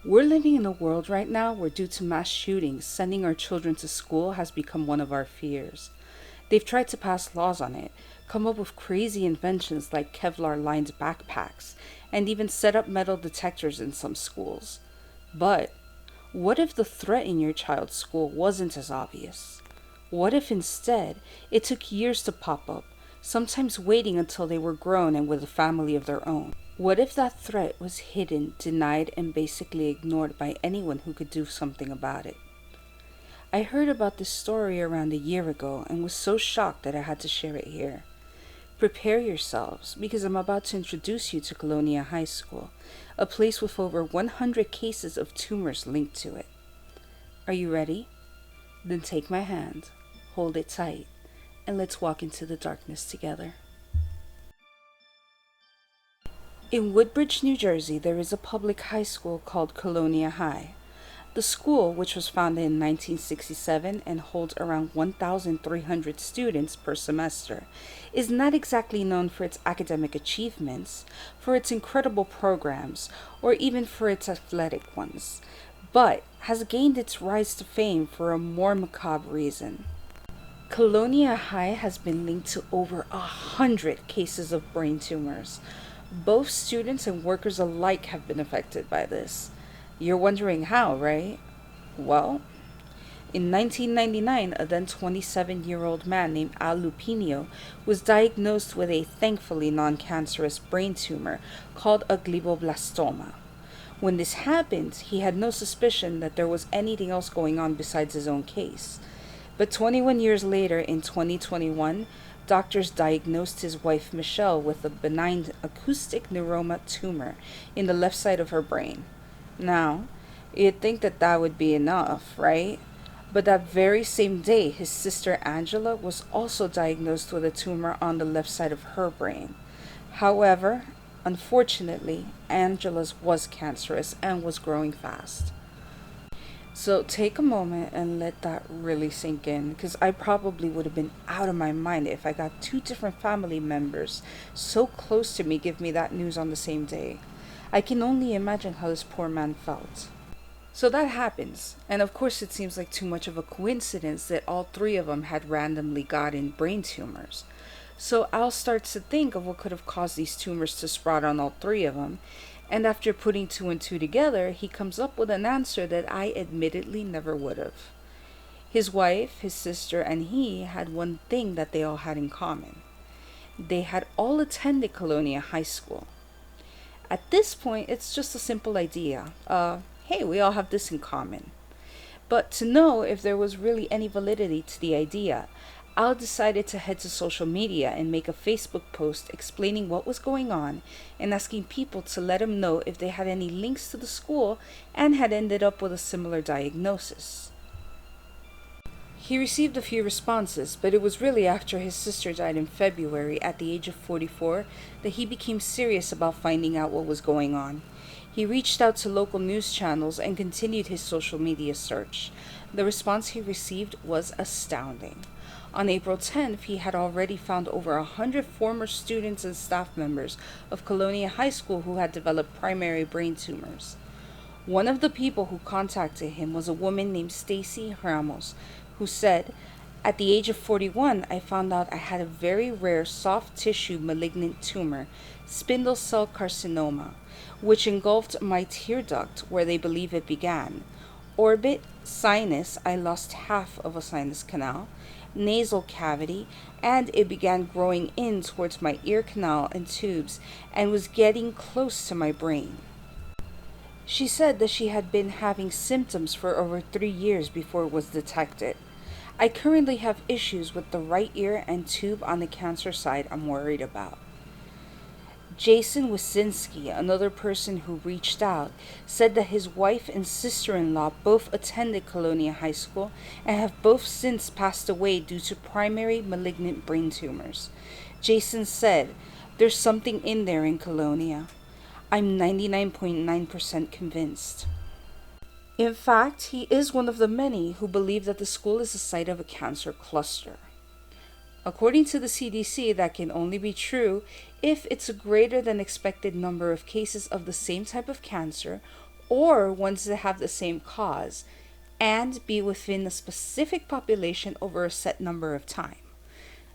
We're living in a world right now where, due to mass shootings, sending our children to school has become one of our fears. They've tried to pass laws on it, come up with crazy inventions like Kevlar lined backpacks, and even set up metal detectors in some schools. But what if the threat in your child's school wasn't as obvious? What if instead it took years to pop up, sometimes waiting until they were grown and with a family of their own? What if that threat was hidden, denied, and basically ignored by anyone who could do something about it? I heard about this story around a year ago and was so shocked that I had to share it here. Prepare yourselves because I'm about to introduce you to Colonia High School, a place with over 100 cases of tumors linked to it. Are you ready? Then take my hand, hold it tight, and let's walk into the darkness together. In Woodbridge, New Jersey, there is a public high school called Colonia High. The school, which was founded in 1967 and holds around 1,300 students per semester, is not exactly known for its academic achievements, for its incredible programs, or even for its athletic ones, but has gained its rise to fame for a more macabre reason. Colonia High has been linked to over 100 cases of brain tumors. Both students and workers alike have been affected by this. You're wondering how, right? Well, in 1999, a then 27-year-old man named Al Lupino was diagnosed with a thankfully non cancerous brain tumor called a glioblastoma. When this happened, he had no suspicion that there was anything else going on besides his own case. But 21 years later, in 2021, doctors diagnosed his wife Michelle with a benign acoustic neuroma tumor in the left side of her brain. Now, you'd think that that would be enough, right? But that very same day, his sister Angela was also diagnosed with a tumor on the left side of her brain. However, unfortunately, Angela's was cancerous and was growing fast. So take a moment and let that really sink in, because I probably would have been out of my mind if I got two different family members so close to me give me that news on the same day. I can only imagine how this poor man felt. So that happens, and of course it seems like too much of a coincidence that all three of them had randomly gotten brain tumors. So Al starts to think of what could have caused these tumors to sprout on all three of them, and after putting two and two together, he comes up with an answer that I admittedly never would have. His wife, his sister, and he had one thing that they all had in common. They had all attended Colonia High School. At this point, it's just a simple idea. Hey, we all have this in common. But to know if there was really any validity to the idea, Al decided to head to social media and make a Facebook post explaining what was going on and asking people to let him know if they had any links to the school and had ended up with a similar diagnosis. He received a few responses, but it was really after his sister died in February at the age of 44 that he became serious about finding out what was going on. He reached out to local news channels and continued his social media search. The response he received was astounding. On April 10th, he had already found over 100 former students and staff members of Colonia High School who had developed primary brain tumors. One of the people who contacted him was a woman named Stacy Ramos, who said, "At the age of 41, I found out I had a very rare soft tissue malignant tumor, spindle cell carcinoma, which engulfed my tear duct where they believe it began. Orbit, sinus, I lost half of a sinus canal, nasal cavity, and it began growing in towards my ear canal and tubes and was getting close to my brain." She said that she had been having symptoms for over 3 years before it was detected. "I currently have issues with the right ear and tube on the cancer side I'm worried about." Jason Wasinski, another person who reached out, said that his wife and sister-in-law both attended Colonia High School and have both since passed away due to primary malignant brain tumors. Jason said, "There's something in there in Colonia. I'm 99.9% convinced." In fact, he is one of the many who believe that the school is the site of a cancer cluster. According to the CDC, that can only be true if it's a greater than expected number of cases of the same type of cancer, or ones that have the same cause, and be within a specific population over a set number of time.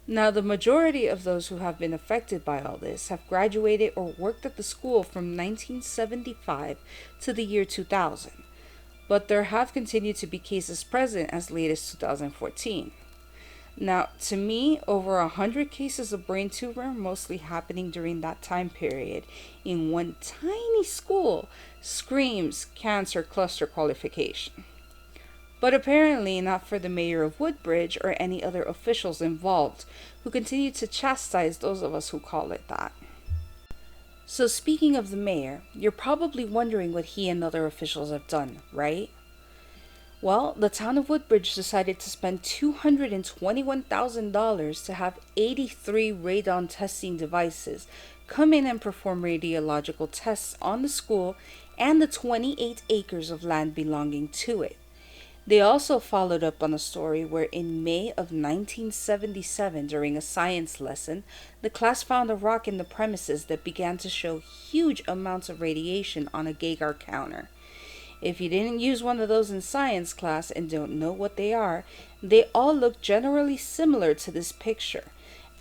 Now, the majority of those who have been affected by all this have graduated or worked at the school from 1975 to the year 2000, but there have continued to be cases present as late as 2014. Now, to me, over 100 cases of brain tumor, mostly happening during that time period, in one tiny school, screams cancer cluster qualification. But apparently not for the mayor of Woodbridge or any other officials involved, who continue to chastise those of us who call it that. So speaking of the mayor, you're probably wondering what he and other officials have done, right? Well, the town of Woodbridge decided to spend $221,000 to have 83 radon testing devices come in and perform radiological tests on the school and the 28 acres of land belonging to it. They also followed up on a story where in May of 1977, during a science lesson, the class found a rock in the premises that began to show huge amounts of radiation on a Geiger counter. If you didn't use one of those in science class and don't know what they are, they all look generally similar to this picture,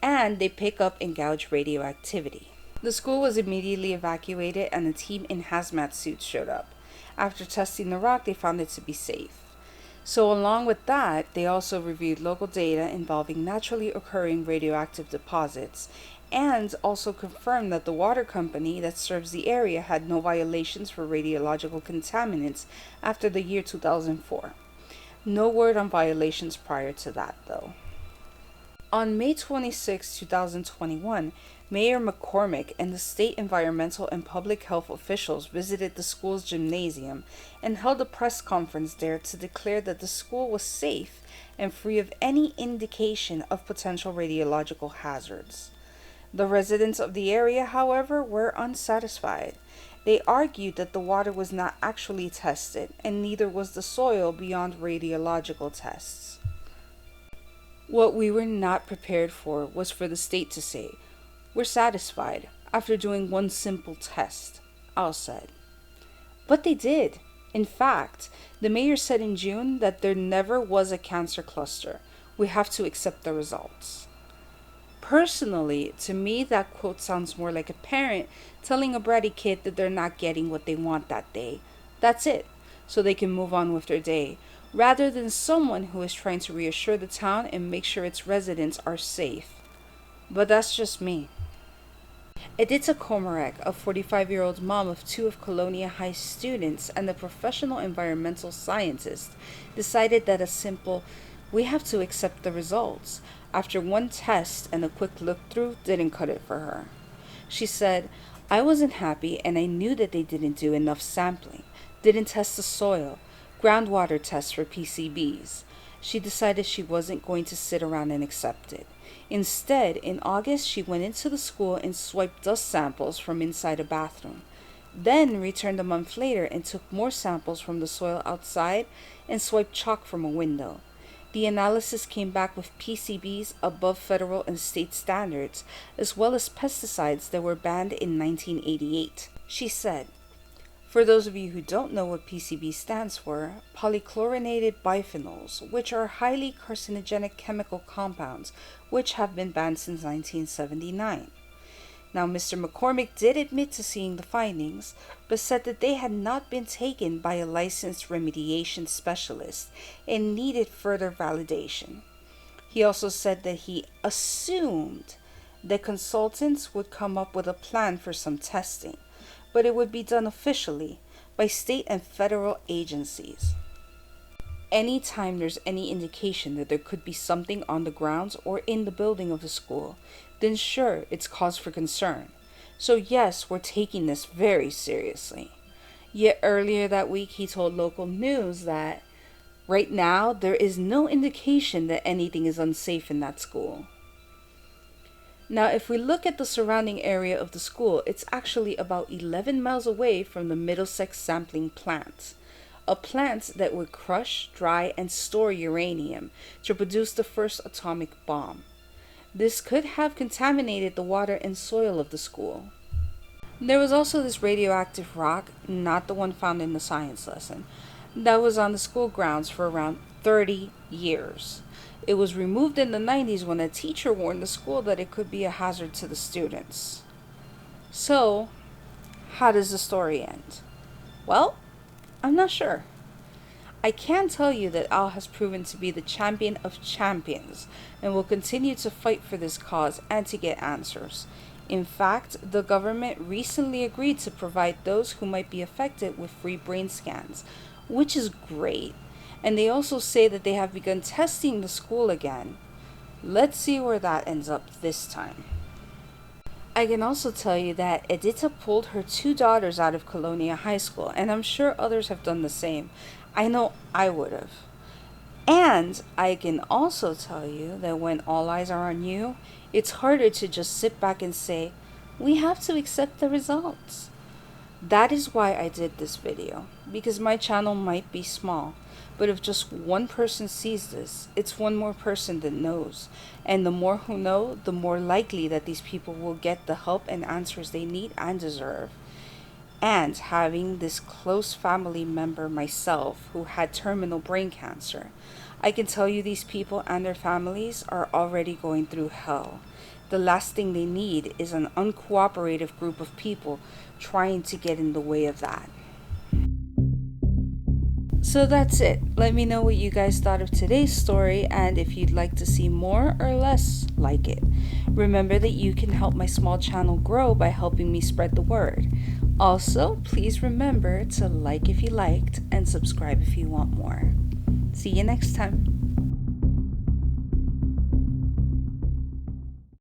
and they pick up and gouge radioactivity. The school was immediately evacuated and a team in hazmat suits showed up. After testing the rock, they found it to be safe. So along with that, they also reviewed local data involving naturally occurring radioactive deposits and also confirmed that the water company that serves the area had no violations for radiological contaminants after the year 2004. No word on violations prior to that, though. On May 26, 2021, Mayor McCormick and the state environmental and public health officials visited the school's gymnasium and held a press conference there to declare that the school was safe and free of any indication of potential radiological hazards. The residents of the area, however, were unsatisfied. They argued that the water was not actually tested, and neither was the soil beyond radiological tests. What we were not prepared for was for the state to say, "We're satisfied," after doing one simple test, Al said. But they did. In fact, the mayor said in June that there never was a cancer cluster. We have to accept the results. Personally, to me, that quote sounds more like a parent telling a bratty kid that they're not getting what they want that day. That's it, so they can move on with their day, rather than someone who is trying to reassure the town and make sure its residents are safe. But that's just me. Edita Komarek, a 45-year-old mom of two of Colonia High students and a professional environmental scientist, decided that a simple, "we have to accept the results," after one test and a quick look through didn't cut it for her. She said, "I wasn't happy and I knew that they didn't do enough sampling, didn't test the soil, groundwater tests for PCBs. She decided she wasn't going to sit around and accept it. Instead, in August, she went into the school and swiped dust samples from inside a bathroom. Then returned a month later and took more samples from the soil outside and swiped chalk from a window. The analysis came back with PCBs above federal and state standards, as well as pesticides that were banned in 1988. She said, "For those of you who don't know what PCB stands for, polychlorinated biphenyls, which are highly carcinogenic chemical compounds, which have been banned since 1979. Now, Mr. McCormick did admit to seeing the findings, but said that they had not been taken by a licensed remediation specialist and needed further validation. He also said that he assumed that consultants would come up with a plan for some testing, but it would be done officially by state and federal agencies. Anytime there's any indication that there could be something on the grounds or in the building of the school, then sure, it's cause for concern. So yes, we're taking this very seriously." Yet earlier that week, he told local news that right now there is no indication that anything is unsafe in that school. Now, if we look at the surrounding area of the school, it's actually about 11 miles away from the Middlesex Sampling Plant, a plant that would crush, dry, and store uranium to produce the first atomic bomb. This could have contaminated the water and soil of the school. There was also this radioactive rock, not the one found in the science lesson, that was on the school grounds for around 30 years. It was removed in the 90s when a teacher warned the school that it could be a hazard to the students. So, how does the story end? Well, I'm not sure. I can tell you that Al has proven to be the champion of champions and will continue to fight for this cause and to get answers. In fact, the government recently agreed to provide those who might be affected with free brain scans, which is great. And they also say that they have begun testing the school again. Let's see where that ends up this time. I can also tell you that Edita pulled her two daughters out of Colonia High School, and I'm sure others have done the same. I know I would have. And I can also tell you that when all eyes are on you, it's harder to just sit back and say, we have to accept the results. That is why I did this video, because my channel might be small, but if just one person sees this, it's one more person that knows. And the more who know, the more likely that these people will get the help and answers they need and deserve. And having this close family member myself who had terminal brain cancer, I can tell you these people and their families are already going through hell. The last thing they need is an uncooperative group of people trying to get in the way of that. So that's it. Let me know what you guys thought of today's story and if you'd like to see more or less like it. Remember that you can help my small channel grow by helping me spread the word. Also, please remember to like if you liked and subscribe if you want more. See you next time.